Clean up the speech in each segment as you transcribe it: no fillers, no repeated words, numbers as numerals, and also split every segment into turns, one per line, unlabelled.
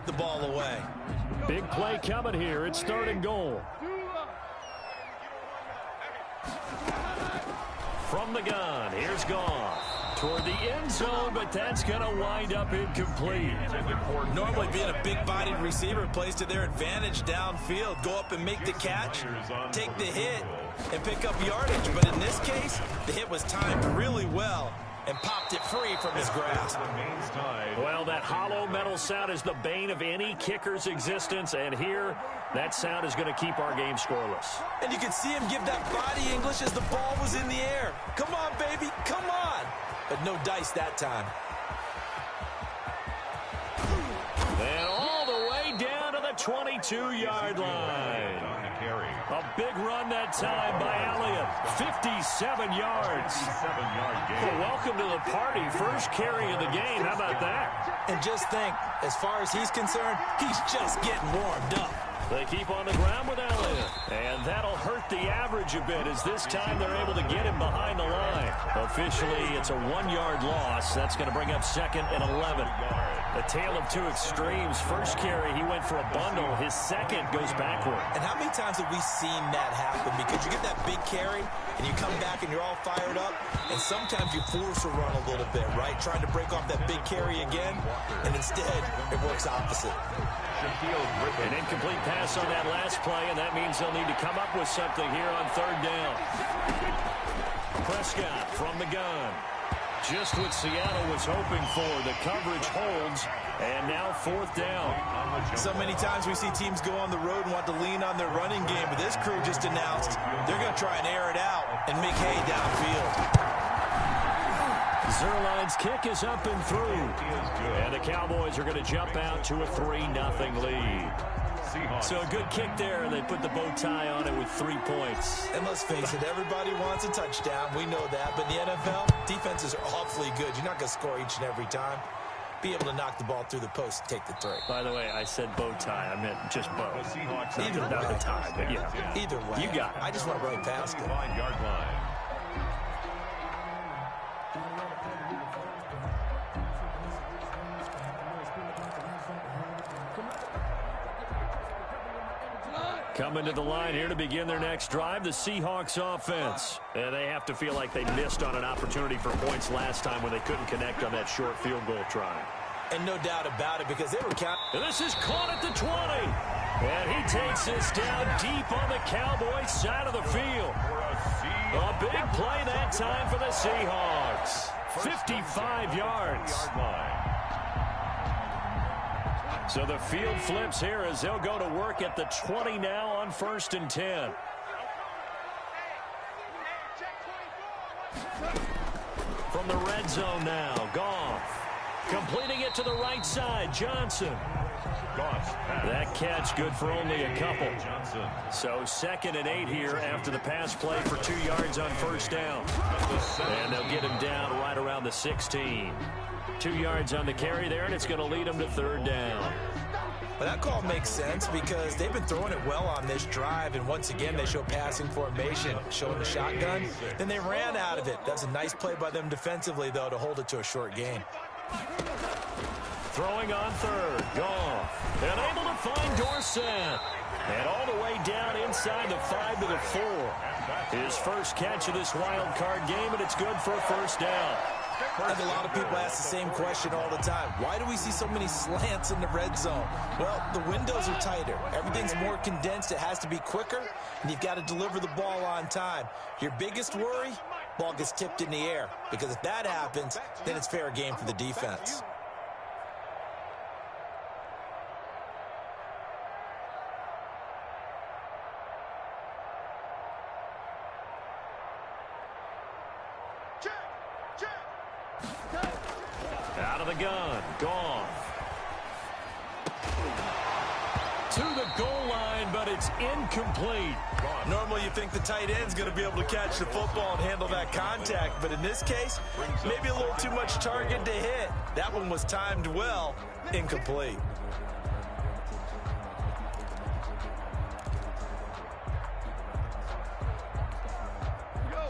knock the ball away.
Big play coming here. It's 3rd and goal. From the gun, here's Goff. Toward the end zone, but that's going to wind up incomplete.
Normally being a big-bodied receiver plays to their advantage downfield. Go up and make the catch, take the hit, and pick up yardage. But in this case, the hit was timed really well and popped it free from his grasp.
Well, that hollow metal sound is the bane of any kicker's existence, and here, that sound is going to keep our game scoreless.
And you can see him give that body English as the ball was in the air. Come on, baby, come on. But no dice that time.
And all the way down to the 22-yard line. A big run that time by Elliott. 57 yards. Well, welcome to the party. First carry of the game. How about that?
And just think, as far as he's concerned, he's just getting warmed up.
They keep on the ground with Elliott. And that'll hurt the average a bit as this time they're able to get him behind the line. Officially, it's a 1-yard loss. That's going to bring up 2nd and 11. A tale of two extremes. First carry, he went for a bundle. His second goes backward.
And how many times have we seen that happen? Because you get that big carry, and you come back and you're all fired up, and sometimes you force a run a little bit, right? Trying to break off that big carry again, and instead, it works opposite.
An incomplete pass on that last play, and that means they'll need to come up with something here on 3rd down. Prescott from the gun. Just what Seattle was hoping for. The coverage holds, and now 4th down.
So many times we see teams go on the road and want to lean on their running game, but this crew just announced they're going to try and air it out and make hay downfield.
Zerline's kick is up and through. And the Cowboys are going to jump out to a 3-0 lead. So a good kick there, and they put the bow tie on it with 3 points.
And let's face it, everybody wants a touchdown. We know that. But in the NFL, defenses are awfully good. You're not going to score each and every time. Be able to knock the ball through the post and take the 3.
By the way, I said bow tie. I meant just bow.
Either way.
Not the tie, but yeah.
Either way.
You got it.
I just went right past it.
Yard line.
Coming to the line here to begin their next drive, the Seahawks offense. And they have to feel like they missed on an opportunity for points last time when they couldn't connect on that short field goal try.
And no doubt about it, because they were counting.
And this is caught at the 20. And he takes this down deep on the Cowboys side of the field. A big play that time for the Seahawks. 55 yards. So the field flips here as they'll go to work at the 20 now on 1st and 10. From the red zone now, Goff. Completing it to the right side, Johnson. That catch good for only a couple. So 2nd and 8 here after the pass play for 2 yards on 1st down. And they'll get him down right around the 16. 2 yards on the carry there, and it's going to lead them to 3rd down.
Well, that call makes sense because they've been throwing it well on this drive, and once again they show passing formation, showing the shotgun. Then they ran out of it. That's a nice play by them defensively, though, to hold it to a short gain.
Throwing on 3rd, Goff. And able to find Dorsett. And all the way down inside the 5 to the 4. His first catch of this wild card game, and it's good for a 1st down.
I think a lot of people ask the same question all the time. Why do we see so many slants in the red zone? Well, the windows are tighter. Everything's more condensed. It has to be quicker, and you've got to deliver the ball on time. Your biggest worry, ball gets tipped in the air, because if that happens, then it's fair game for the defense.
Out of the gun, Goff. To the goal line, but it's incomplete.
Normally you think the tight end's going to be able to catch the football and handle that contact, but in this case, maybe a little too much target to hit. That one was timed well, incomplete.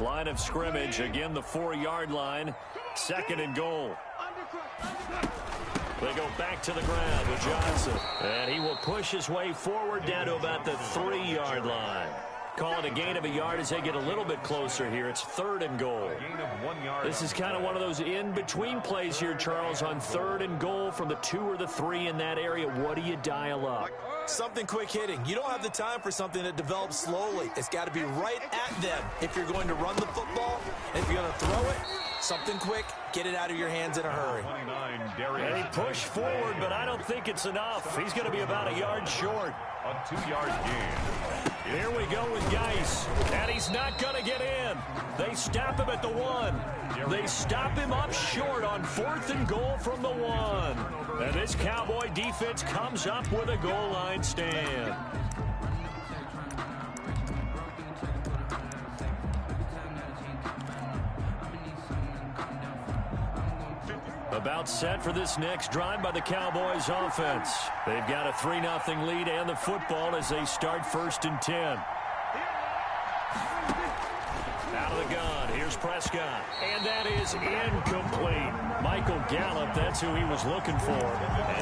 Line of scrimmage, again the 4-yard line. 2nd and goal. They go back to the ground with Johnson. And he will push his way forward down to about the 3-yard line. Call it a gain of a yard as they get a little bit closer here. It's 3rd and goal. This is kind of one of those in-between plays here, Charles, on 3rd and goal from the 2 or the 3 in that area. What do you dial up?
Something quick hitting. You don't have the time for something that develops slowly. It's got to be right at them if you're going to run the football. And if you're going to throw it, something quick, get it out of your hands in a hurry.
And he pushed forward, but I don't think it's enough. He's going to be about a yard short.
A 2-yard gain.
Here we go with Geis, and he's not going to get in. They stop him at the 1. They stop him up short on 4th and goal from the 1. And this Cowboy defense comes up with a goal line stand. About set for this next drive by the Cowboys offense. They've got a 3-0 lead and the football as they start 1st and 10. Out of the gun, here's Prescott. And that is incomplete. Michael Gallup, that's who he was looking for.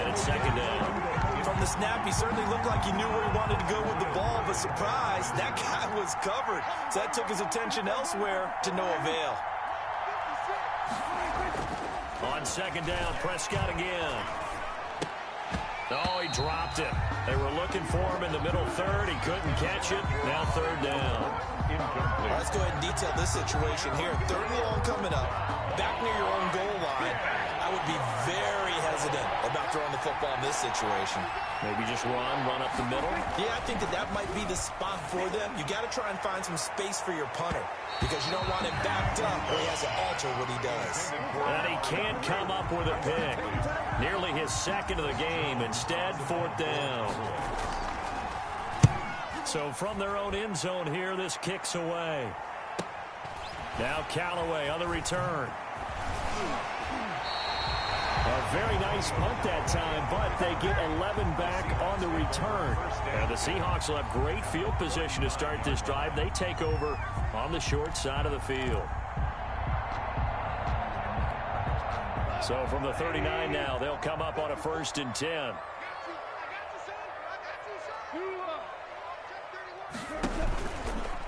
And it's 2nd down.
From the snap, he certainly looked like he knew where he wanted to go with the ball, but surprise, that guy was covered. So that took his attention elsewhere to no avail.
On 2nd down, Prescott again. Oh, he dropped it. They were looking for him in the middle 3rd. He couldn't catch it. Now 3rd down.
Let's go ahead and detail this situation here. 3rd and long coming up. Back near your own goal line. I would be very hesitant about throwing the football in this situation.
Maybe just run up the middle?
Yeah, I think that might be the spot for them. You got to try and find some space for your punter because you don't want him backed up where he has to alter what he does.
And he can't come up with a pick. Nearly his 2nd of the game. Instead, 4th down. So from their own end zone here, this kicks away. Now Callaway on the return. A very nice punt that time, but they get 11 back on the return. And the Seahawks will have great field position to start this drive. They take over on the short side of the field. So from the 39 now, they'll come up on a 1st and 10.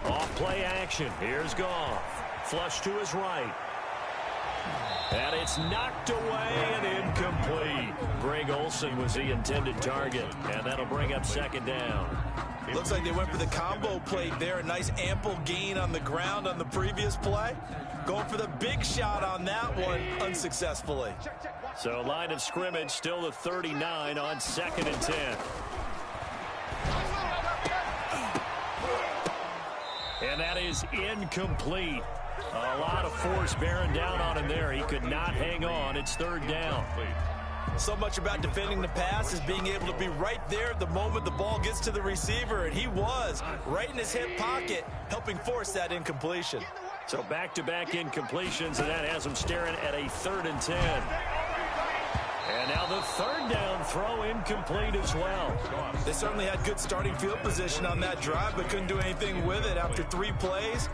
Off play action. Here's Goff. Flush to his right. And it's knocked away and incomplete. Greg Olsen was the intended target, and that'll bring up 2nd down.
Looks like they went for the combo play there. A nice ample gain on the ground on the previous play. Going for the big shot on that one unsuccessfully.
So line of scrimmage still the 39 on 2nd and 10. And that is incomplete. A lot of force bearing down on him there. He could not hang on. It's 3rd down.
So much about defending the pass is being able to be right there at the moment the ball gets to the receiver, and he was right in his hip pocket, helping force that incompletion.
So back-to-back incompletions, and that has him staring at a 3rd and 10. And now the 3rd down throw incomplete as well.
They certainly had good starting field position on that drive, but couldn't do anything with it after 3 plays.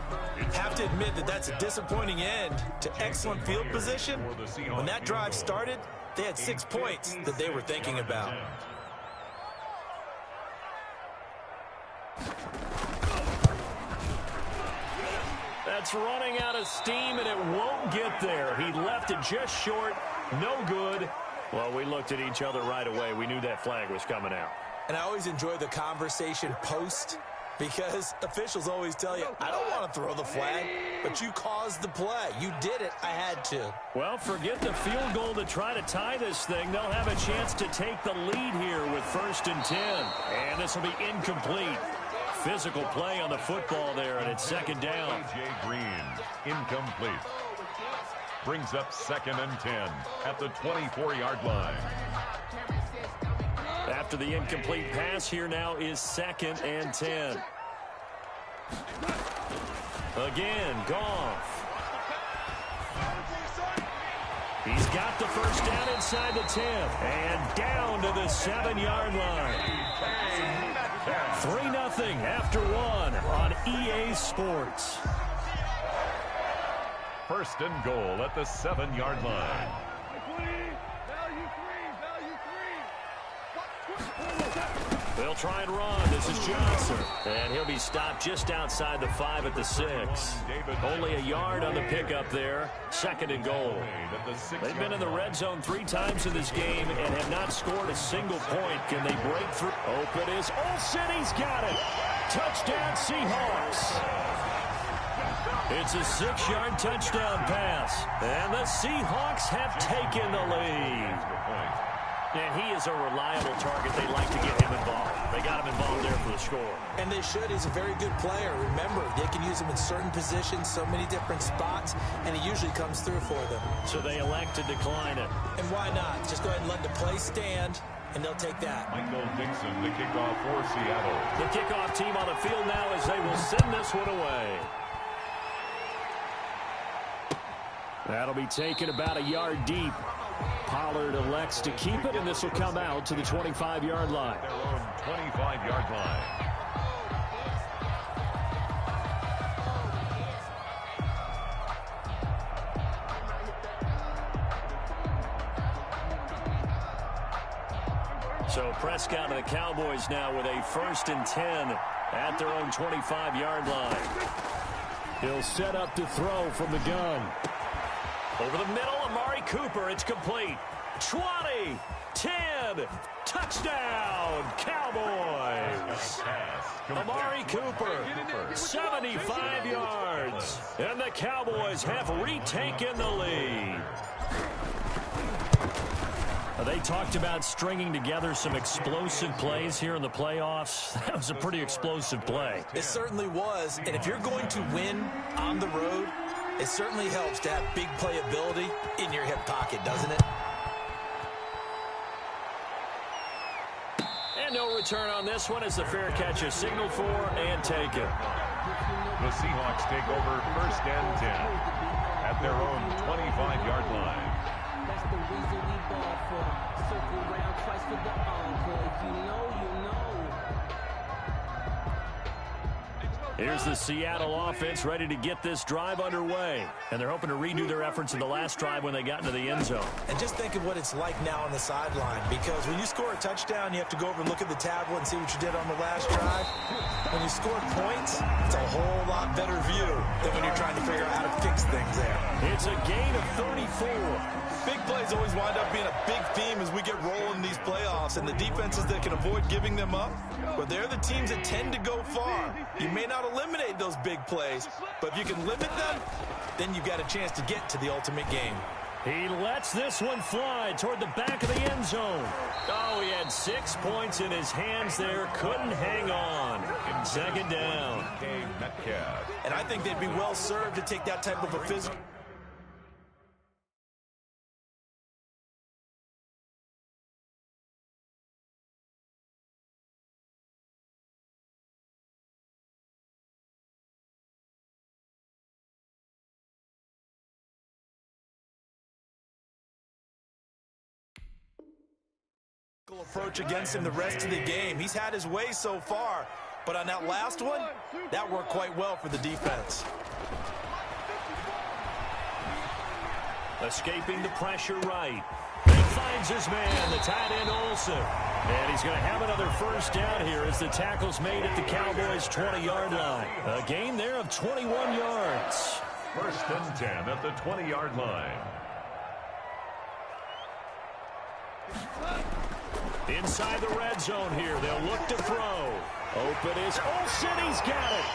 Have to admit that that's a disappointing end to excellent field position. When that drive started, they had 6 points that they were thinking about.
That's running out of steam, and it won't get there. He left it just short. No good. Well, we looked at each other right away. We knew that flag was coming out.
And I always enjoy the conversation post because officials always tell you, I don't want to throw the flag, but you caused the play. You did it. I had to.
Well, forget the field goal to try to tie this thing. They'll have a chance to take the lead here with 1st and 10. And this will be incomplete. Physical play on the football there, and it's 2nd down.
A.J. Green, incomplete. Brings up 2nd and 10 at the 24-yard line.
After the incomplete pass, here now is 2nd and 10. Again, Goff. He's got the 1st down inside the 10 and down to the 7-yard line. 3-0 after 1 on EA Sports.
1st and goal at the 7-yard line.
They'll try and run. This is Johnson. And he'll be stopped just outside the 5 at the 6. Only a yard on the pickup there. 2nd and goal. They've been in the red zone 3 times in this game and have not scored a single point. Can they break through? Open is Olsen. He's got it. Touchdown Seahawks. It's a 6-yard touchdown pass. And the Seahawks have taken the lead. And he is a reliable target. They like to get him involved. They got him involved there for the score.
And they should. He's a very good player. Remember, they can use him in certain positions, so many different spots, and he usually comes through for them.
So they elect to decline it.
And why not? Just go ahead and let the play stand, and they'll take that.
Michael Dixon, the kickoff for Seattle.
The kickoff team on the field now as they will send this one away. That'll be taken about a yard deep. Pollard elects to keep it, and this will come out to the 25-yard line.
Their own 25-yard line.
So Prescott and the Cowboys now with a 1st and 10 at their own 25-yard line. He'll set up to throw from the gun. Over the middle, Amari Cooper. It's complete. 20, 10, touchdown, Cowboys. Amari Cooper, 75 yards. And the Cowboys have retaken the lead. They talked about stringing together some explosive plays here in the playoffs. That was a pretty explosive play.
It certainly was. And if you're going to win on the road, it certainly helps to have big playability in your hip pocket, doesn't it?
And no return on this one as the fair catch is signaled for and taken.
The Seahawks take over 1st and 10 at their own 25-yard line.
That's the reason we ball for. Circle around twice for the encore. If you know, you know.
Here's the Seattle offense ready to get this drive underway. And they're hoping to redo their efforts in the last drive when they got into the end zone.
And just think of what it's like now on the sideline, because when you score a touchdown, you have to go over and look at the tablet and see what you did on the last drive. When you score points, it's a whole lot better view than when you're trying to figure out how to fix things there.
It's a gain of 34.
Big plays always wind up being a big theme as we get rolling in these playoffs, and the defenses that can avoid giving them up, but they're the teams that tend to go far. You may not eliminate those big plays, but if you can limit them, then you've got a chance to get to the ultimate game.
He lets this one fly toward the back of the end zone. Oh, he had 6 points in his hands there. Couldn't hang on. 2nd down.
And I think they'd be well served to take that type of a physical. Approach against him the rest of the game. He's had his way so far, but on that last one, that worked quite well for the defense.
Escaping the pressure right. And finds his man, the tight end Olsen. And he's going to have another 1st down here as the tackle's made at the Cowboys' 20-yard line. A gain there of 21 yards.
1st and 10 at the 20-yard line.
Inside the red zone here. They'll look to throw. Open is Olsen. He's got it.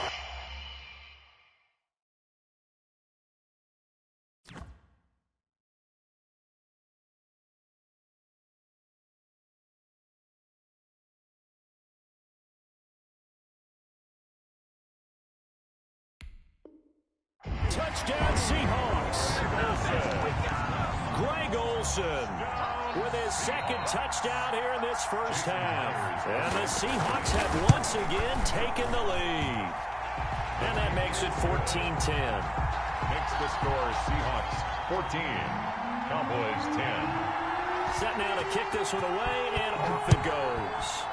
Touchdown Seahawks. Greg Olsen with his 2nd touchdown here in this 1st half. And the Seahawks have once again taken the lead. And that makes it 14-10.
Makes the score Seahawks 14, Cowboys 10.
Set now to kick this one away, and off it goes.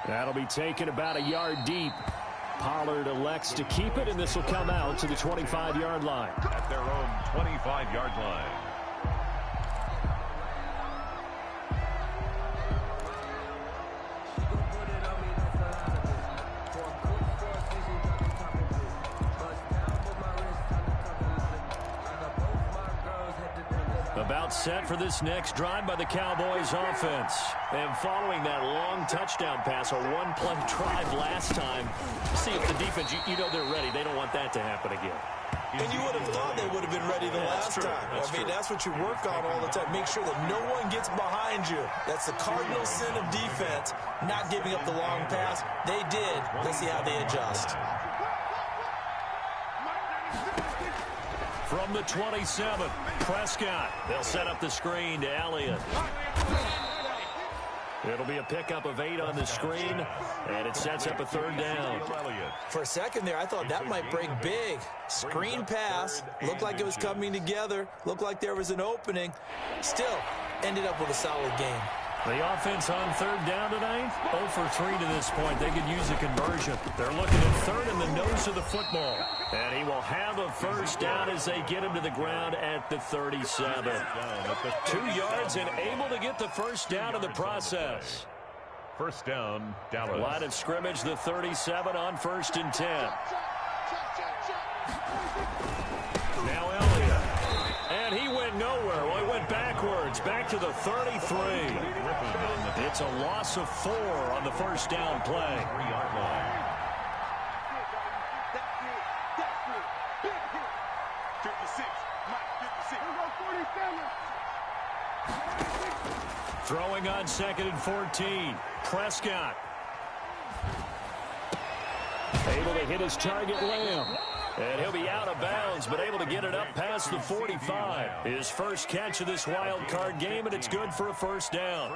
That'll be taken about a yard deep. Pollard elects to keep it, and this will come out to the 25-yard line.
At their own 25-yard line.
About set for this next drive by the Cowboys offense. And following that long touchdown pass, a one-play drive last time, see if the defense, you know they're ready. They don't want that to happen again.
And you would have thought they would have been ready the last time. I mean, that's what you work on all the time. Make sure that no one gets behind you. That's the cardinal sin of defense, not giving up the long pass. They did. Let's see how they adjust.
From the 27, Prescott. They'll set up the screen to Elliott. It'll be a pickup of 8 on the screen, and it sets up a third down.
For a second there, I thought that might break big. Screen pass. Looked like it was coming together. Looked like there was an opening. Still, ended up with a solid game.
The offense on third down tonight, 0 for 3 to this point. They could use a conversion. They're looking at third in the nose of the football. And he will have a first down as they get him to the ground at the 37. 2 yards and able to get the first down in the process.
First down, Dallas.
Line of scrimmage, the 37 on 1st and 10. Now Elliott. And he went nowhere. Well, he went backwards, back to the 33. It's a loss of 4 on the first down play.
3-yard line.
Throwing on 2nd and 14. Prescott. Able to hit his target, Lamb. And he'll be out of bounds, but able to get it up past the 45. His first catch of this wild card game, and it's good for a first down.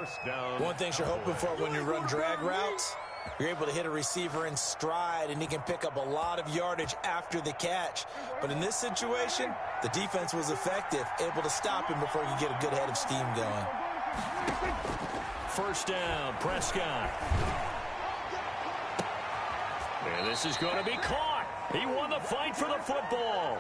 One thing you're hoping for when you run drag routes, you're able to hit a receiver in stride, and he can pick up a lot of yardage after the catch. But in this situation, the defense was effective, able to stop him before you get a good head of steam going.
First down, Prescott. And this is going to be caught. He won the fight for the football.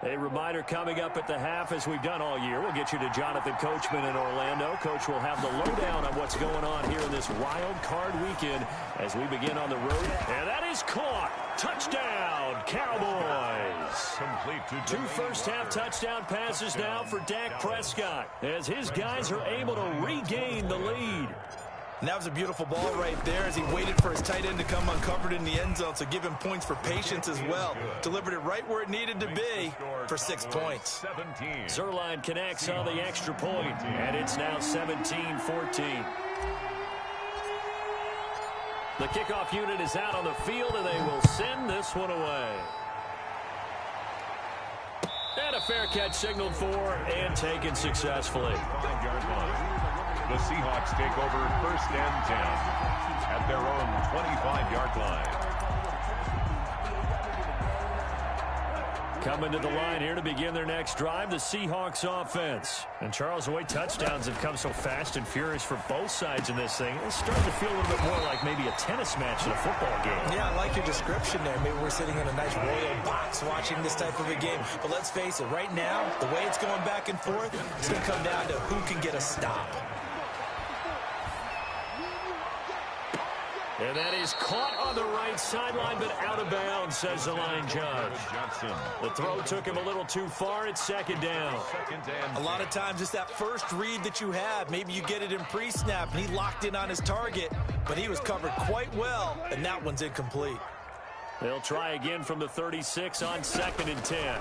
A reminder coming up at the half, as we've done all year. We'll get you to Jonathan Coachman in Orlando. Coach will have the lowdown on what's going on here in this wild card weekend as we begin on the road. And that is caught. Touchdown, Cowboys.
Complete to
2 first-half touchdown passes now for Dak Prescott as his guys are able to regain the lead.
And that was a beautiful ball right there as he waited for his tight end to come uncovered in the end zone, so give him points for patience as well. Delivered it right where it needed to be for 6 points.
Zerline connects on the extra point, and it's now 17-14. The kickoff unit is out on the field, and they will send this one away. And a fair catch signaled for and taken successfully.
5-yard line. The Seahawks take over 1st and 10 at their own 25-yard line.
Coming to the line here to begin their next drive, the Seahawks offense. And Charles, the way touchdowns have come so fast and furious for both sides in this thing, it's starting to feel a little bit more like maybe a tennis match than a football game.
Yeah, I like your description there. Maybe we're sitting in a nice royal box watching this type of a game. But let's face it, right now, the way it's going back and forth, it's going to come down to who can get a stop.
And that is caught on the right sideline, but out of bounds, says the line judge. The throw took him a little too far. It's 2nd down.
A lot of times it's that first read that you have. Maybe you get it in pre-snap, and he locked in on his target, but he was covered quite well, and that one's incomplete.
They'll try again from the 36 on 2nd and 10.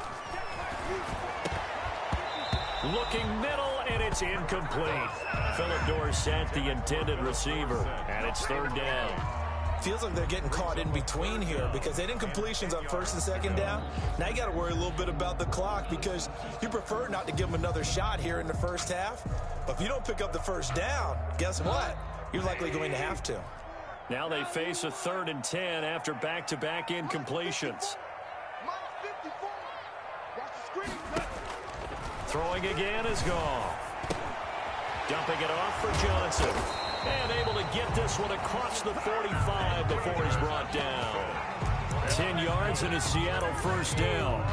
Looking middle, and it's incomplete. Philip Dorsett, the intended receiver, and it's 3rd down.
Feels like they're getting caught in between here because they didn't completions on 1st and 2nd down. Now you got to worry a little bit about the clock because you prefer not to give them another shot here in the first half. But if you don't pick up the first down, guess what? You're likely going to have to.
Now they face a 3rd and 10 after back-to-back incompletions. Throwing again is Goff. Dumping it off for Johnson. And able to get this one across the 45 before he's brought down. 10 yards and a Seattle first down.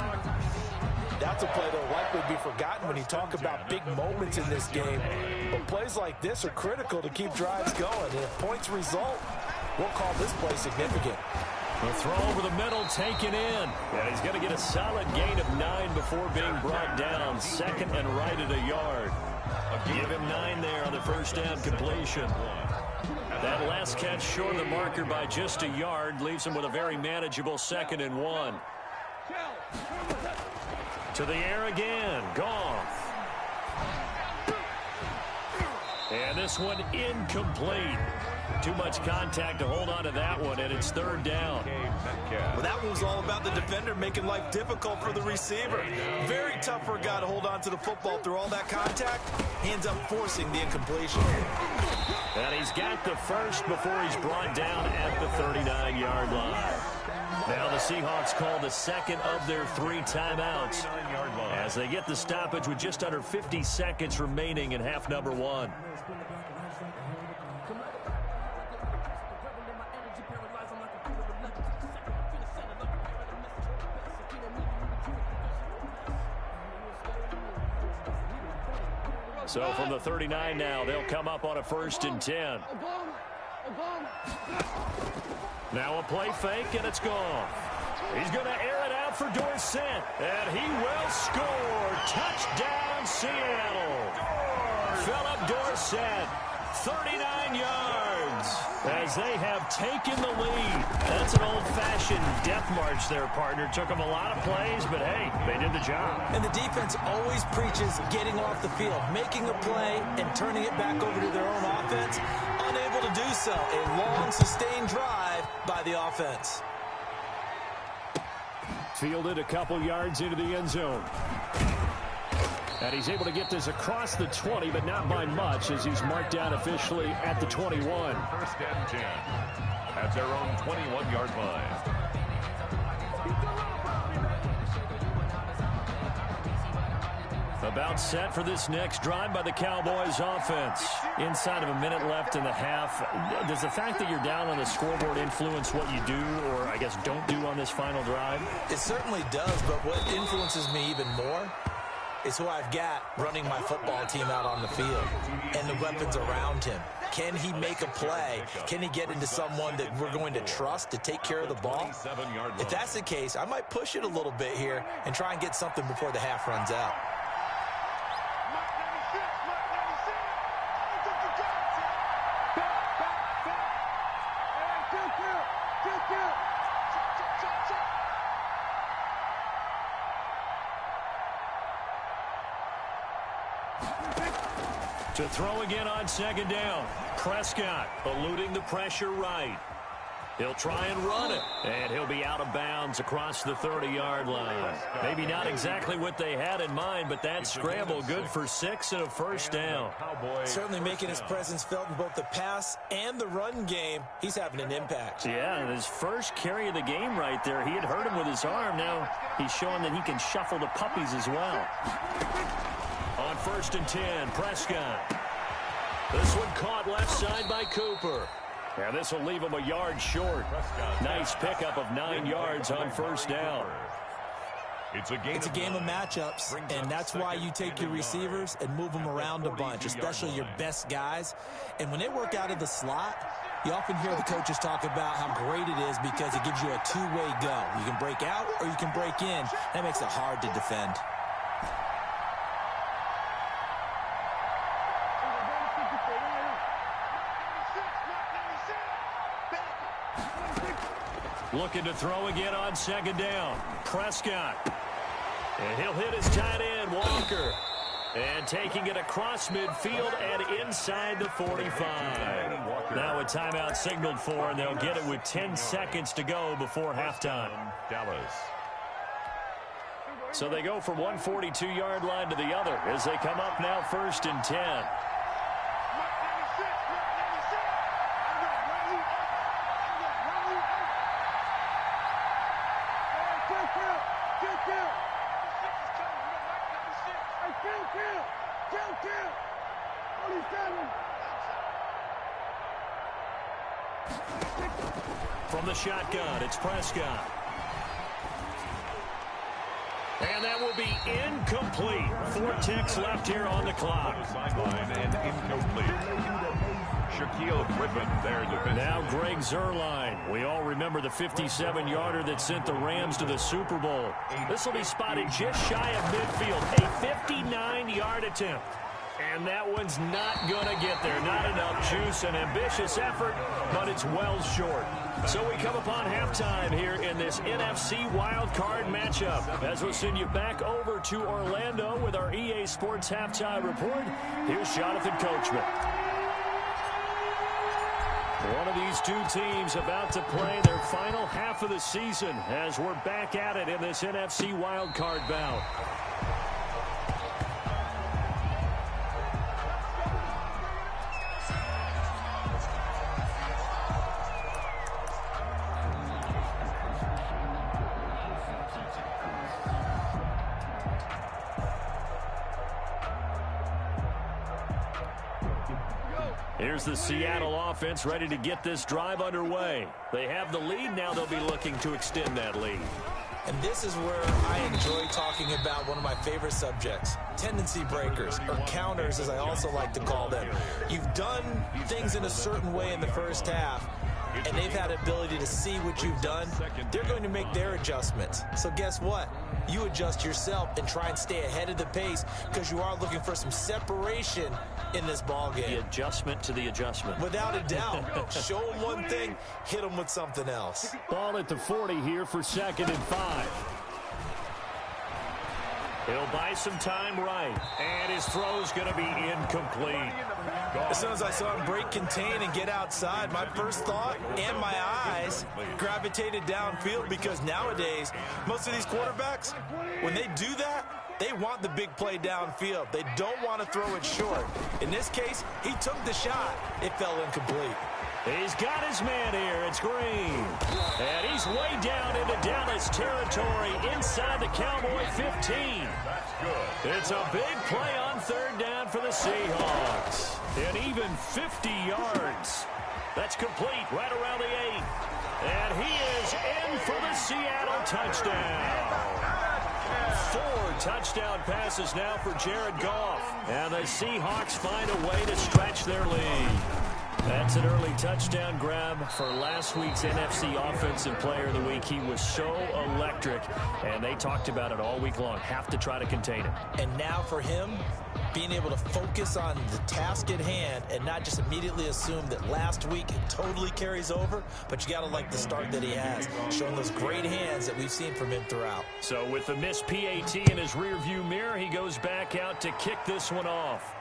That's a play that will likely be forgotten when you talk about big moments in this game. But plays like this are critical to keep drives going. And if points result, we'll call this play significant.
The throw over the middle taken in. And he's going to get a solid gain of 9 before being brought down. Second and right at a yard. Give him 9 there on the first down completion. That last catch short of the marker by just a yard leaves him with a very manageable 2nd and 1. To the air again. Goff. And this one incomplete. Too much contact to hold on to that one, and it's 3rd down.
Well, that one was all about the defender making life difficult for the receiver. Very tough for a guy to hold on to the football through all that contact. He ends up forcing the incompletion.
And he's got the first before he's brought down at the 39-yard line. Now the Seahawks call the second of their 3 timeouts as they get the stoppage with just under 50 seconds remaining in half number 1. So from the 39 now, they'll come up on a 1st and 10. Now a play fake, and it's gone. He's going to air it out for Dorsett, and he will score. Touchdown, Seattle. Philip Dorsett, 39 yards, as they have taken the lead. That's an old-fashioned death march there, partner. Took them a lot of plays, but, hey, they did the job.
And the defense always preaches getting off the field, making a play, and turning it back over to their own offense. Unable to do so. A long, sustained drive by the offense.
Fielded a couple yards into the end zone. And he's able to get this across the 20, but not by much, as he's marked down officially at the 21.
1st and 10 at their own 21-yard line.
About set for this next drive by the Cowboys offense. Inside of a minute left in the half. Does the fact that you're down on the scoreboard influence what you do, or I guess don't do on this final drive?
It certainly does, but what influences me even more is who I've got running my football team out on the field and the weapons around him. Can he make a play? Can he get into someone that we're going to trust to take care of the ball? If that's the case, I might push it a little bit here and try and get something before the half runs out.
To throw again on 2nd down. Prescott eluding the pressure right. He'll try and run it, and he'll be out of bounds across the 30-yard line. Maybe not exactly what they had in mind, but that scramble good for 6 and a 1st down.
Certainly making his presence felt in both the pass and the run game. He's having an impact.
Yeah, his first carry of the game right there. He had hurt him with his arm. Now he's showing that he can shuffle the puppies as well. On 1st and 10, Prescott. This one caught left side by Cooper. And this will leave him a yard short. Nice pickup of 9 yards on 1st down.
It's a game of matchups, and that's why you take your receivers and move them around a bunch, especially your best guys. And when they work out of the slot, you often hear the coaches talk about how great it is because it gives you a two-way go. You can break out or you can break in. That makes it hard to defend.
Looking to throw again on 2nd down. Prescott. And he'll hit his tight end, Walker. And taking it across midfield and inside the 45. Now a timeout signaled for, and they'll get it with 10 seconds to go before halftime.
Dallas.
So they go from one 42-yard line to the other as they come up now 1st and 10. From the shotgun, it's Prescott. And that will be incomplete. 4 ticks left here on the clock.
Sideline and incomplete. Shaquille Griffin there defensively.
Now Greg Zuerlein. We all remember the 57-yarder that sent the Rams to the Super Bowl. This will be spotted just shy of midfield. A 59-yard attempt. And that one's not going to get there. Not enough juice. An ambitious effort, but it's well short. So we come upon halftime here in this NFC wildcard matchup. As we'll send you back over to Orlando with our EA Sports Halftime Report, here's Jonathan Coachman. One of these two teams about to play their final half of the season as we're back at it in this NFC wildcard bout. Here's the Seattle offense ready to get this drive underway. They have the lead. Now they'll be looking to extend that lead.
And this is where I enjoy talking about one of my favorite subjects, tendency breakers, or counters as I also like to call them. You've done things in a certain way in the first half, and they've had the ability to see what you've done. They're going to make their adjustments. So guess what? You adjust yourself and try and stay ahead of the pace because you are looking for some separation in this ball game.
The adjustment to the adjustment.
Without a doubt. Show them one thing, hit them with something else.
Ball at the 40 here for 2nd and 5. He'll buy some time right. And his throw's going to be incomplete.
As soon as I saw him break contain and get outside, my first thought and my eyes gravitated downfield because nowadays, most of these quarterbacks, when they do that, they want the big play downfield. They don't want to throw it short. In this case, he took the shot. It fell incomplete.
He's got his man here. It's Green. And he's way down into Dallas territory inside the Cowboy 15. It's a big play on 3rd down for the Seahawks. And even 50 yards. That's complete right around the 8. And he is in for the Seattle touchdown. 4 touchdown passes now for Jared Goff. And the Seahawks find a way to stretch their lead. That's an early touchdown grab for last week's NFC Offensive Player of the Week. He was so electric, and they talked about it all week long. Have to try to contain him.
And now for him, being able to focus on the task at hand and not just immediately assume that last week it totally carries over, but you got to like the start that he has, showing those great hands that we've seen from him throughout.
So with the missed PAT in his rearview mirror, he goes back out to kick this one off.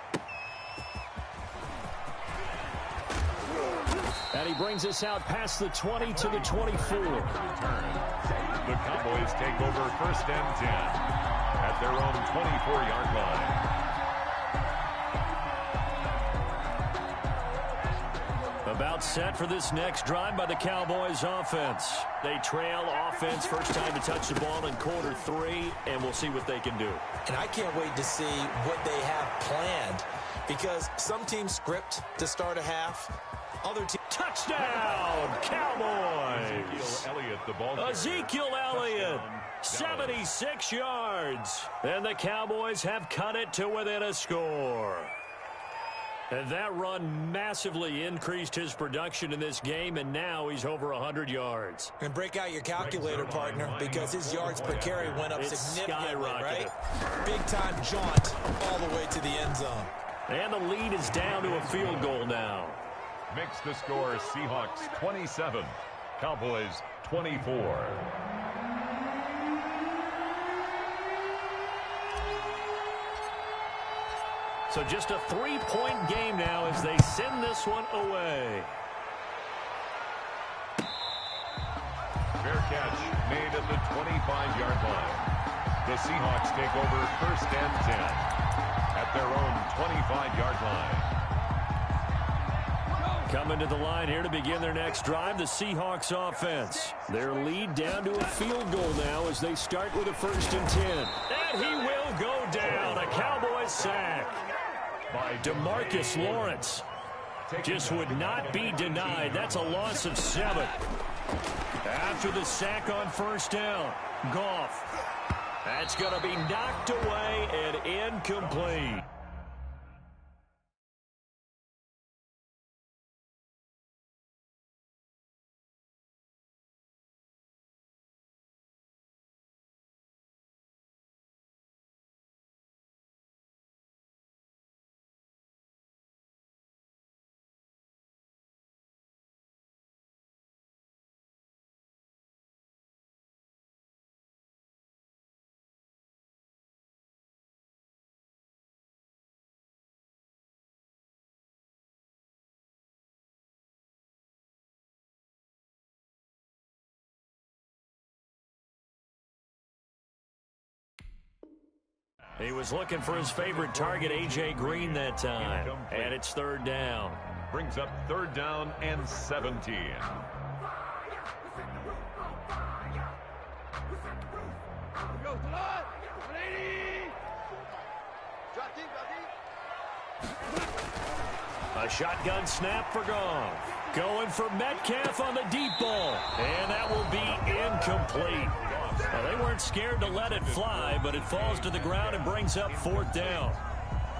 And he brings us out past the 20 to the 24.
The Cowboys take over 1st and 10 at their own 24-yard line.
About set for this next drive by the Cowboys offense. They trail offense, first time to touch the ball in quarter 3, and we'll see what they can do.
And I can't wait to see what they have planned because some teams script to start a half. Other team.
Touchdown, Cowboys!
Ezekiel Elliott, the ball carrier.
Ezekiel Elliott, 76 yards. And the Cowboys have cut it to within a score. And that run massively increased his production in this game, and now he's over 100 yards.
And break out your calculator, partner, because his yards per carry went up significantly, right? Big-time jaunt all the way to the end zone.
And the lead is down to a field goal now.
Makes the score Seahawks 27, Cowboys 24.
So just a 3-point game now as they send this one away.
Fair catch made at the 25-yard line. The Seahawks take over 1st and 10 at their own 25-yard line.
Coming to the line here to begin their next drive, the Seahawks offense. Their lead down to a field goal now as they start with a 1st and 10. And he will go down. A Cowboys sack by DeMarcus Lawrence. Just would not be denied. That's a loss of 7. After the sack on 1st down, Goff. That's going to be knocked away and incomplete. He was looking for his favorite target, A.J. Green, that time. And it's third down.
Brings up third down and 17.
A shotgun snap for Goff. Going for Metcalf on the deep ball. And that will be incomplete. Well, they weren't scared to let it fly, but it falls to the ground and brings up fourth down.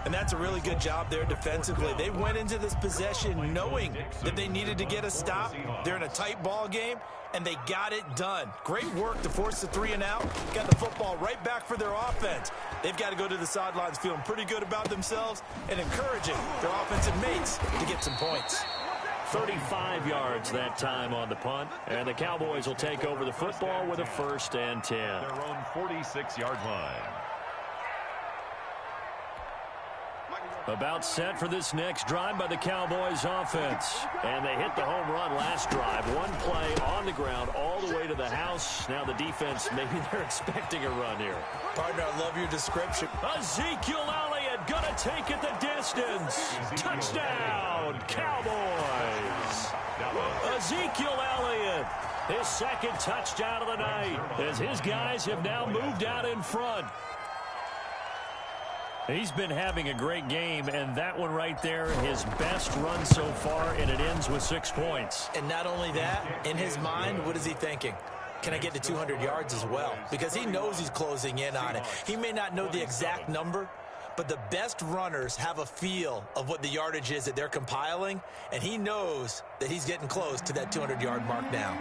And that's a really good job there defensively. They went into this possession knowing that they needed to get a stop. They're in a tight ball game, and they got it done. Great work to force the 3 and out. Got the football right back for their offense. They've got to go to the sidelines feeling pretty good about themselves and encouraging their offensive mates to get some points.
35 yards that time on the punt, and the Cowboys will take over the football with a 1st and 10.
Their own 46-yard line.
About set for this next drive by the Cowboys offense. And they hit the home run last drive. One play on the ground all the way to the house. Now the defense, maybe they're expecting a run here.
Partner, I love your description.
Ezekiel Elliott gonna take it the distance. Touchdown, Cowboys. Ezekiel Elliott, his 2nd touchdown of the night, as his guys have now moved out in front. He's been having a great game, and that one right there, his best run so far, and it ends with 6 points.
And not only that, in his mind, what is he thinking? Can I get to 200 yards as well? Because he knows he's closing in on it. He may not know the exact number, but the best runners have a feel of what the yardage is that they're compiling, and he knows that he's getting close to that 200-yard mark now.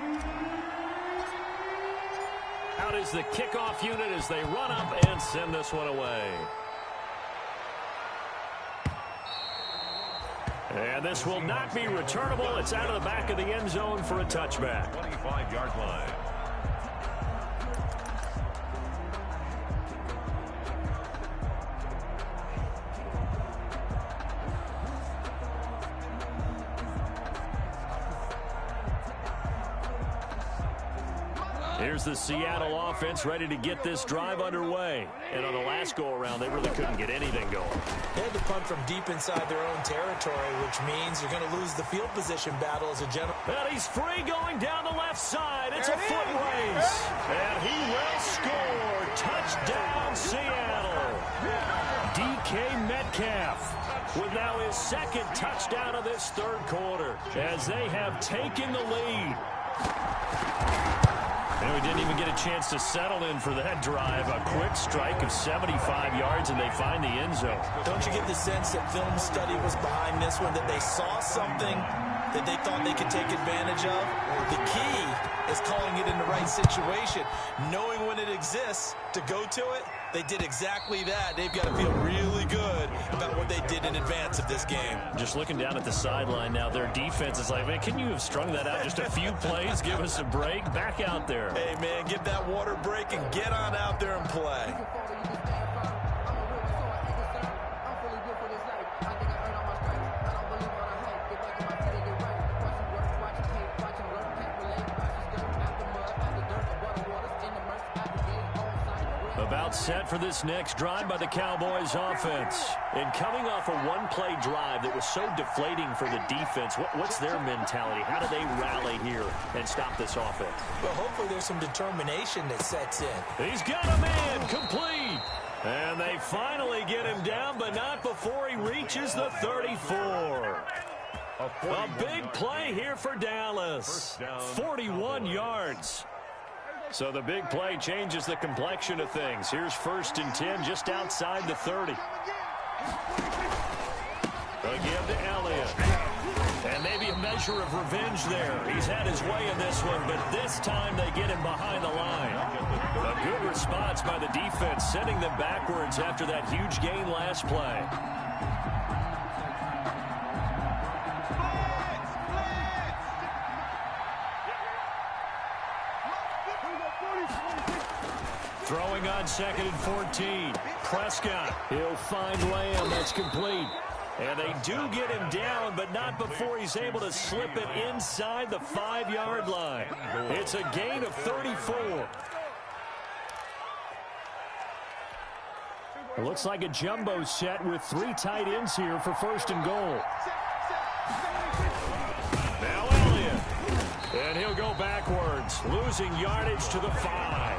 Out is the kickoff unit as they run up and send this one away. And this will not be returnable. It's out of the back of the end zone for a touchback.
25-yard line.
Here's the Seattle offense ready to get this drive underway. And on the last go-around, they really couldn't get anything going.
They had to punt from deep inside their own territory, which means you're going to lose the field position battle as a general.
And he's free going down the left side. It's a foot race. And he will score. Touchdown, Seattle. DK Metcalf with now his 2nd touchdown of this 3rd quarter as they have taken the lead. And we didn't even get a chance to settle in for that drive. A quick strike of 75 yards, and they find the end zone.
Don't you get the sense that film study was behind this one, that they saw something that they thought they could take advantage of? The key is calling it in the right situation, knowing when it exists to go to it. They did exactly that. They've got to feel really good about what they did in advance of this game.
Just looking down at the sideline now, their defense is like, man, can you have strung that out just a few plays? Give us a break. Back out there.
Hey, man, give that water break and get on out there and play.
About set for this next drive by the Cowboys offense. And coming off a one-play drive that was so deflating for the defense, what's their mentality? How do they rally here and stop this offense?
Well, hopefully there's some determination that sets in.
He's got a man complete. And they finally get him down, but not before he reaches the 34. A big play here for Dallas. 41 yards. So the big play changes the complexion of things. Here's 1st and 10 just outside the 30. Again to Elliott. And maybe a measure of revenge there. He's had his way in this one, but this time they get him behind the line. A good response by the defense, sending them backwards after that huge gain last play. Throwing on 2nd and 14. Prescott. He'll find Lamb. That's complete. And they do get him down, but not before he's able to slip it inside the 5-yard line. It's a gain of 34. It looks like a jumbo set with 3 tight ends here for 1st and goal. Now Elliott. And he'll go backwards, losing yardage to the 5.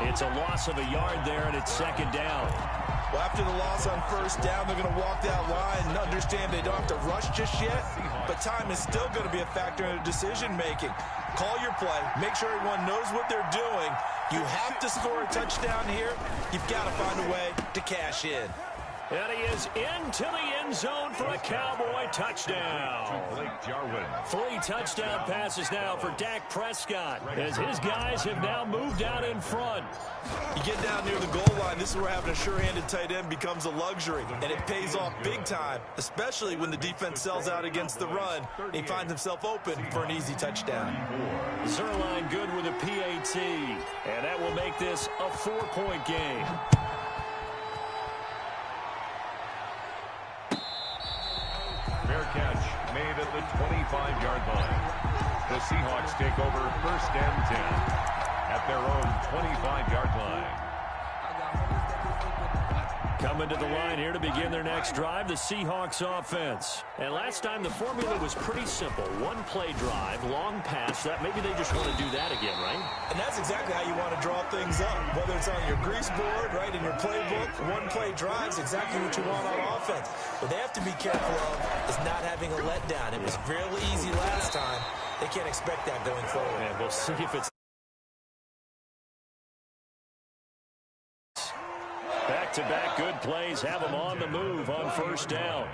It's a loss of a yard there, and it's 2nd down.
Well, after the loss on 1st down, they're going to walk that line and understand they don't have to rush just yet, but time is still going to be a factor in decision-making. Call your play. Make sure everyone knows what they're doing. You have to score a touchdown here. You've got to find a way to cash in.
And he is into the end zone for a Cowboy touchdown. 3 touchdown passes now for Dak Prescott as his guys have now moved out in front.
You get down near the goal line, this is where having a sure-handed tight end becomes a luxury, and it pays off big time, especially when the defense sells out against the run. He finds himself open for an easy touchdown.
Zerline good with a PAT, and that will make this a 4-point game.
Fair catch made at the 25-yard line. The Seahawks take over 1st and 10 at their own 25-yard line.
Coming to the line here to begin their next drive, the Seahawks offense. And last time the formula was pretty simple. 1-play drive, long pass. That maybe they just want to do that again, right?
And that's exactly how you want to draw things up. Whether it's on your grease board, right, in your playbook, 1-play drive is exactly what you want on offense. What they have to be careful of is not having a letdown. It was fairly easy last time. They can't expect that going forward.
And we'll see if it's back-to-back good plays have them on the move on 1st down.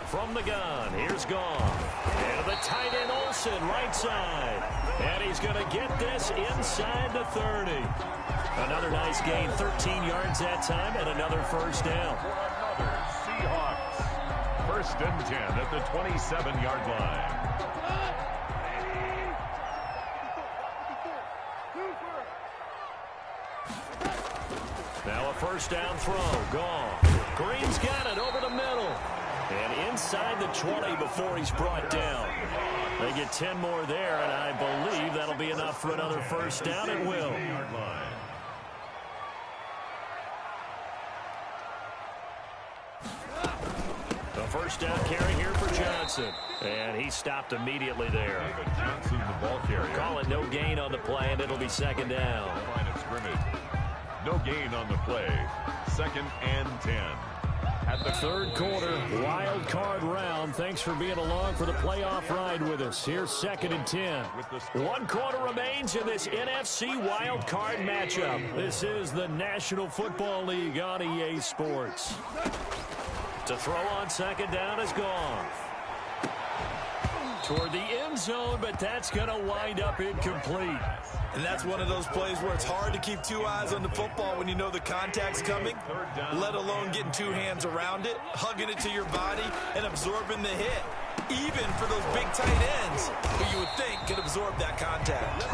From the gun, here's Goff. And the tight end Olsen, right side. And he's going to get this inside the 30. Another nice gain, 13 yards that time, and another 1st down.
Another Seahawks. 1st and 10 at the 27-yard line.
Now a 1st down throw. Gone. Green's got it over the middle. And inside the 20 before he's brought down. They get 10 more there, and I believe that'll be enough for another 1st down. It will. The 1st down carry here for Johnson. And he stopped immediately there.
Johnson, the ball carrier.
Call it no gain on the play, and it'll be 2nd down.
Line of scrimmage. No gain on the play. 2nd and 10.
At the 3rd quarter, wild card round. Thanks for being along for the playoff ride with us. Here's 2nd and 10. 1 quarter remains in this NFC wild card matchup. This is the National Football League on EA Sports. To throw on 2nd down is Goff. Toward the end zone, but that's going to wind up incomplete.
And that's one of those plays where it's hard to keep 2 eyes on the football when you know the contact's coming, let alone getting 2 hands around it, hugging it to your body, and absorbing the hit. Even for those big tight ends who you would think could absorb that contact.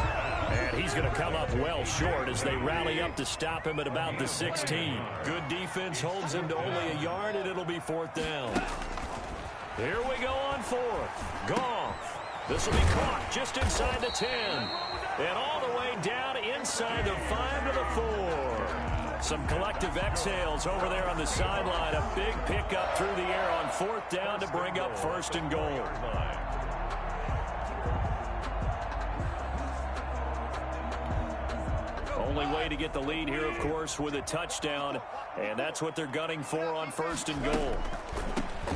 And he's going to come up well short as they rally up to stop him at about the 16. Good defense holds him to only a yard, and it'll be 4th down. Here we go on 4th. Goff. This will be caught just inside the 10. And all the way down inside the 5 to the 4. Some collective exhales over there on the sideline. A big pickup through the air on 4th down to bring up 1st and goal. Only way to get the lead here, of course, with a touchdown. And that's what they're gunning for on 1st and goal.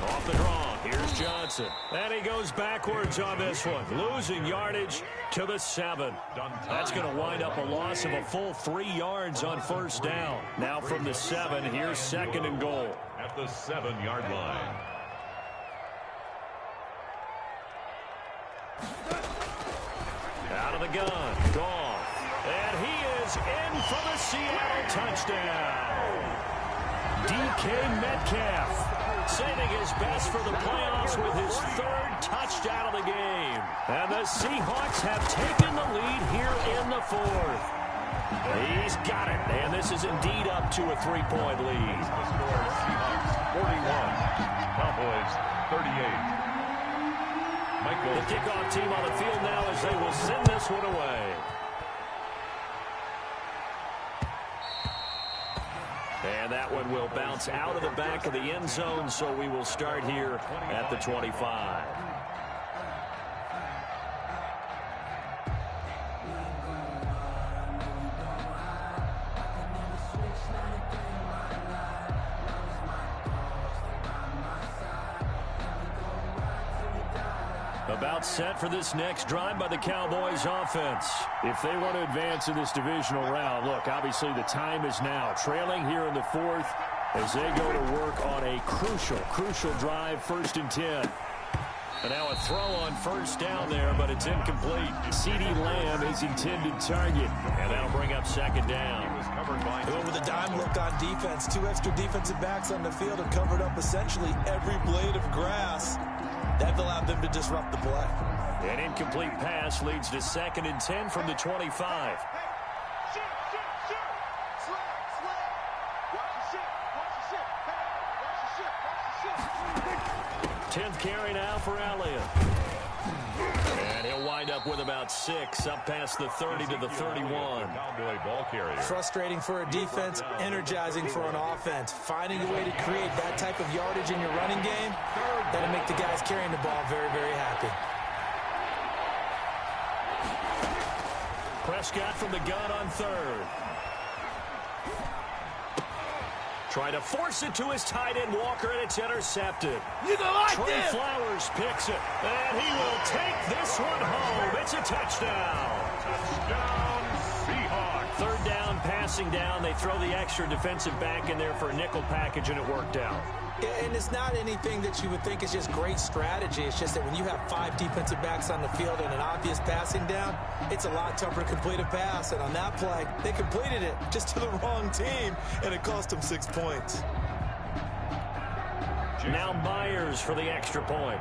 Off the draw, here's Johnson. And he goes backwards on this one, losing yardage to the 7. That's going to wind up a loss of a full 3 yards on first down. Now from the 7, here's 2nd and goal.
At the 7-yard line.
Out of the gun, Goff. And he is in for the Seattle touchdown. DK Metcalf saving his best for the playoffs with his 3rd touchdown of the game. And the Seahawks have taken the lead here in the 4th. He's got it, and this is indeed up to a 3-point lead.
The score, Seahawks 41, Cowboys 38.
The kickoff team on the field now as they will send this one away. And that one will bounce out of the back of the end zone, so we will start here at the 25. About set for this next drive by the Cowboys offense. If they want to advance in this divisional round, look, obviously the time is now. Trailing here in the 4th as they go to work on a crucial drive, 1st and 10. And now a throw on first down there, but it's incomplete. CeeDee Lamb is intended target. And that'll bring up 2nd down.
With a dime look on defense, 2 extra defensive backs on the field have covered up essentially every blade of grass. That allowed them to disrupt the play.
An incomplete pass leads to 2nd and 10 from the 25. 10th carry now for Elliott. And he'll wind up with about 6, up past the 30 to the 31.
Frustrating for a defense, energizing for an offense. Finding a way to create that type of yardage in your running game, that'll make the guys carrying the ball very, very happy.
Prescott from the gun on 3rd. Trying to force it to his tight end, Walker, and it's intercepted. Trey Flowers picks it, and he will take this one home. It's a touchdown.
Touchdown, Seahawks.
3rd down, passing down. They throw the extra defensive back in there for a nickel package, and it worked out.
And it's not anything that you would think is just great strategy. It's just that when you have 5 defensive backs on the field and an obvious passing down, it's a lot tougher to complete a pass. And on that play, they completed it just to the wrong team, and it cost them 6 points.
Now Myers for the extra point.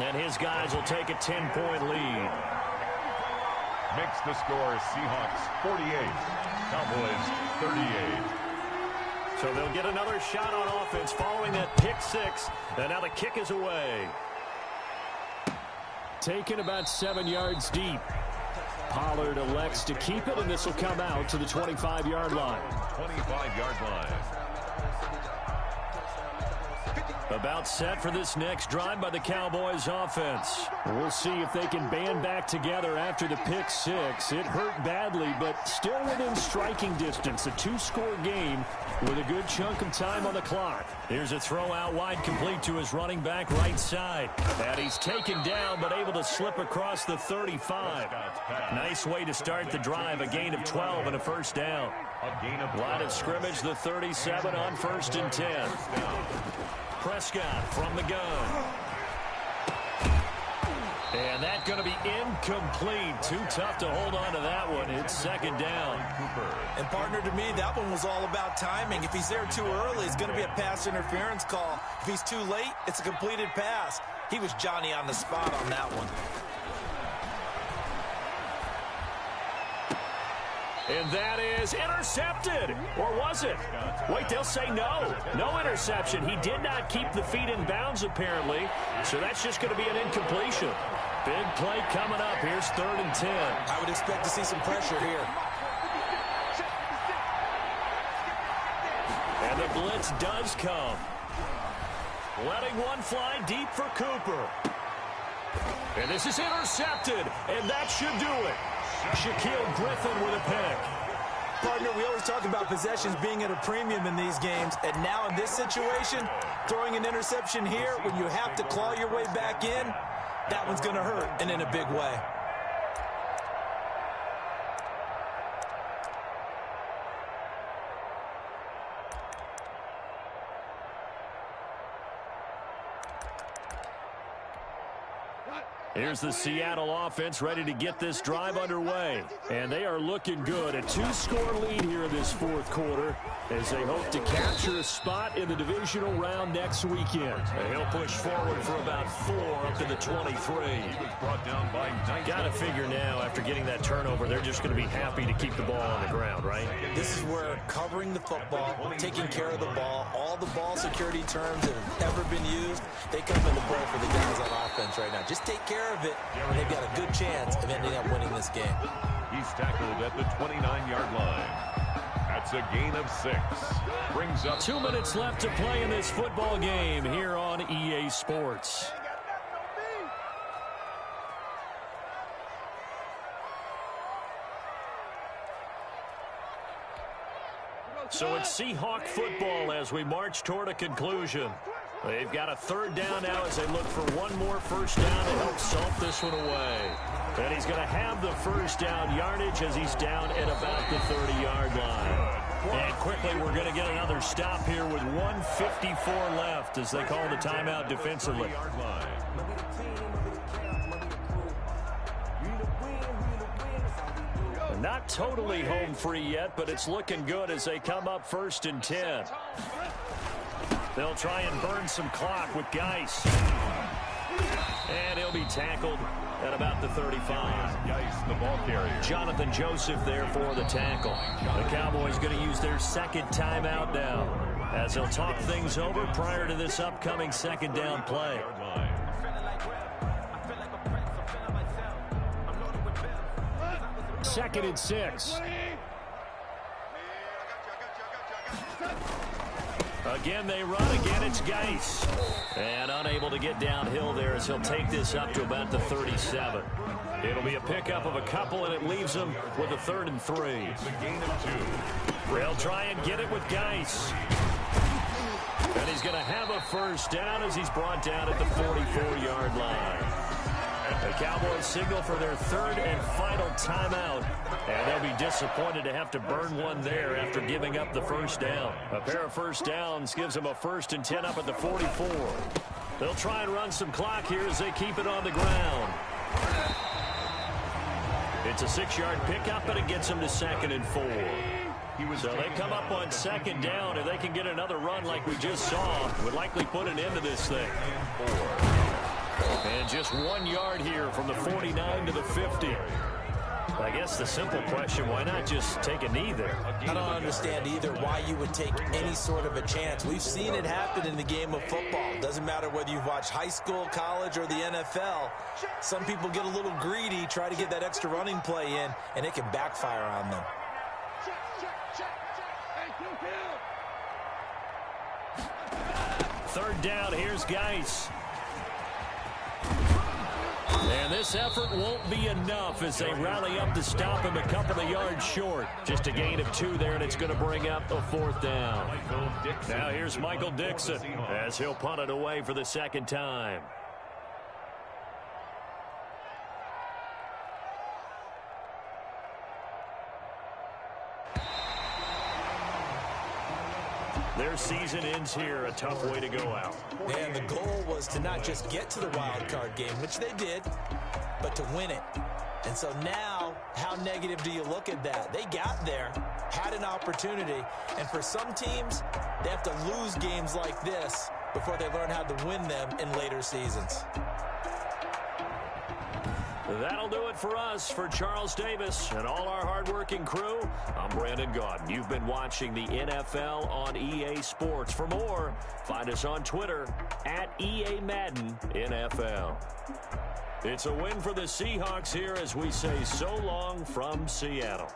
And his guys will take a 10-point lead.
Makes the score Seahawks 48, Cowboys 38.
So they'll get another shot on offense following that pick 6. And now the kick is away. Taken about 7 yards deep. Pollard elects to keep it, and this will come out to the 25-yard line.
25-yard line.
About set for this next drive by the Cowboys offense. We'll see if they can band back together after the pick 6. It hurt badly, but still within striking distance. A 2-score game with a good chunk of time on the clock. Here's a throw out wide, complete to his running back right side. And he's taken down, but able to slip across the 35. Nice way to start the drive. A gain of 12 and a first down. Line of scrimmage, the 37 on 1st and 10. Prescott from the gun. And that's going to be incomplete. Too tough to hold on to that one. It's 2nd down.
And partner, to me, that one was all about timing. If he's there too early, it's going to be a pass interference call. If he's too late, it's a completed pass. He was Johnny on the spot on that one.
And that is intercepted. Or was it? Wait, they'll say no. No interception. He did not keep the feet in bounds, apparently. So that's just going to be an incompletion. Big play coming up. Here's 3rd and 10.
I would expect to see some pressure here.
And the blitz does come. Letting one fly deep for Cooper. And this is intercepted. And that should do it. Shaquille Griffin with a pick.
partner, we always talk about possessions being at a premium in these games, and now in this situation, throwing an interception here when you have to claw your way back in, that one's going to hurt, and in a big way.
Here's the Seattle offense ready to get this drive underway. And they are looking good. A 2-score lead here in this fourth quarter as they hope to capture a spot in the divisional round next weekend. And he'll push forward for about 4 up to the 23. Got to figure now, after getting that turnover, they're just going to be happy to keep the ball on the ground, right?
This is where covering the football, taking care of the ball, all the ball security terms that have ever been used, they come into play for the guys on offense right now. Just take care of it, and they've got a good chance of ending up winning this game.
He's tackled at the 29-yard line. That's a gain of 6. Brings up
2 minutes left to play in this football game here on EA Sports. So it's Seahawk football as we march toward a conclusion. They've got a 3rd down now as they look for one more first down to help salt this one away. And he's going to have the first down yardage as he's down at about the 30-yard line. And quickly, we're going to get another stop here with 1:54 left as they call the timeout defensively. Not totally home free yet, but it's looking good as they come up 1st and 10. They'll try and burn some clock with Geis. And he'll be tackled at about the 35.
Geis, the ball carrier.
Jonathan Joseph there for the tackle. The Cowboys going to use their 2nd timeout now as they'll talk things over prior to this upcoming 2nd down play. 2nd and 6. Again, they run. Again, it's Geis. And unable to get downhill there as he'll take this up to about the 37. It'll be a pickup of a couple, and it leaves them with a 3rd and 3.
It's a gain of 2.
They'll try and get it with Geis. And he's going to have a first down as he's brought down at the 44-yard line. The Cowboys signal for their 3rd and final timeout. And they'll be disappointed to have to burn one there after giving up the first down. A pair of first downs gives them a 1st and 10 up at the 44. They'll try and run some clock here as they keep it on the ground. It's a 6-yard pickup, and it gets them to 2nd and 4. So they come up on 2nd down. If they can get another run like we just saw, would likely put an end to this thing. And just 1 yard here from the 49 to the 50. I guess the simple question, why not just take a knee there?
I don't understand either why you would take any sort of a chance. We've seen it happen in the game of football. Doesn't matter whether you've watched high school, college, or the NFL. Some people get a little greedy, try to get that extra running play in, and it can backfire on them.
Third down, here's Geis. And this effort won't be enough as they rally up to stop him a couple of yards short. Just a gain of 2 there, and it's going to bring up a 4th down. Now here's Michael Dixon as he'll punt it away for the 2nd time. Their season ends here. A tough way to go out.
And the goal was to not just get to the wild card game, which they did, but to win it. And so now, how negative do you look at that? They got there, had an opportunity, and for some teams, they have to lose games like this before they learn how to win them in later seasons.
That'll do it for us. For Charles Davis and all our hardworking crew, I'm Brandon Gaudin. You've been watching the NFL on EA Sports. For more, find us on Twitter at EA Madden NFL. It's a win for the Seahawks here as we say so long from Seattle.